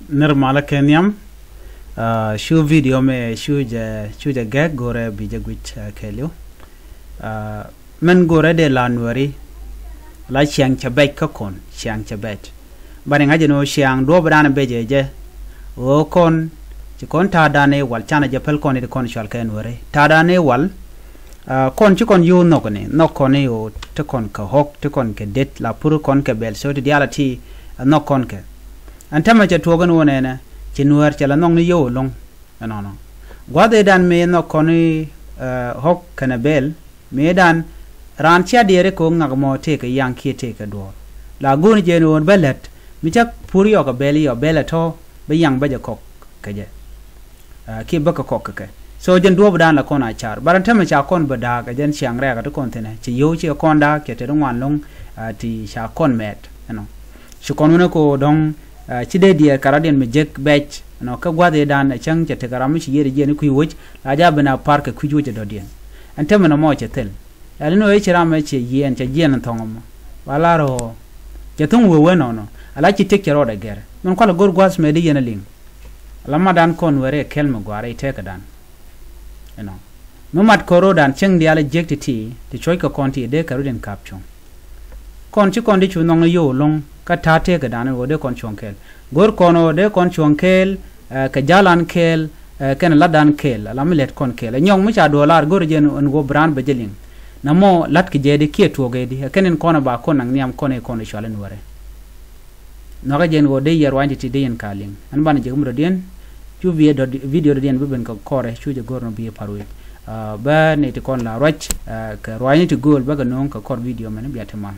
Nirmala Kenyam show video me show the gag gore bija gwich kelyo men gore de lanwari la chiang chabet ka kon chiang chabet bari ngaje no chiang do bana beje je o kon ci kon ta dane wal chana je pel kon de kon shal ken wore ta dane wal kon ci kon yu no kone no kone yo te kon ka hok te kon ke det la pur kon ke bel so di ala ti no kon ke antama je to gan wona na ci nuar ci la nong ni yo long no gwade dan me no kone hok kana bel me dan ran chia dire ko ngagmo te ke yang ki te ke do la gun je no belet mi chak puri yo ka beli yo belato be yang ba je kok ke je ki ba ka kok ke so jen do dan la kona char baran tama cha kon bada ka jen chiang re ka to kon tene ci yo ci kon da ke te ngwan long ti cha kon met no ci kon ne ko dong ci de die karaden me jek bech no ka gwade dan chang che te garam ci yere je ni ku wuj la ja bana park ku ju je do dien antama no mo che tel alino e chira me che yen che jen thongom wala ro je thong we no ala ci tek ro de ger non ko la gor gwas me de yen ling la madan kon were kel me gware te ka dan no no mat koro dan cheng dia la jek ti choy ka kon ti de ka ruden kap chong kon ci kon di chu nong yo long ka ta te ka dan wo de kon chong kel gor kono de kon chong kel ka jalan kel ken ladan kel la milet kon kel nyong mu cha dollar gor jen on go brand be jeling namo lat ki jedi ki to gedi kenen kono ba kon nang niam kono kono chalen wore no ga jen go de yer wandi ti de yen kaling an ban je gumro den chu video do den be ben ko kore chu je gorno bi parwe ba ne ti kon la roch ka roani ti gol ba ga non ka kor video men bi atama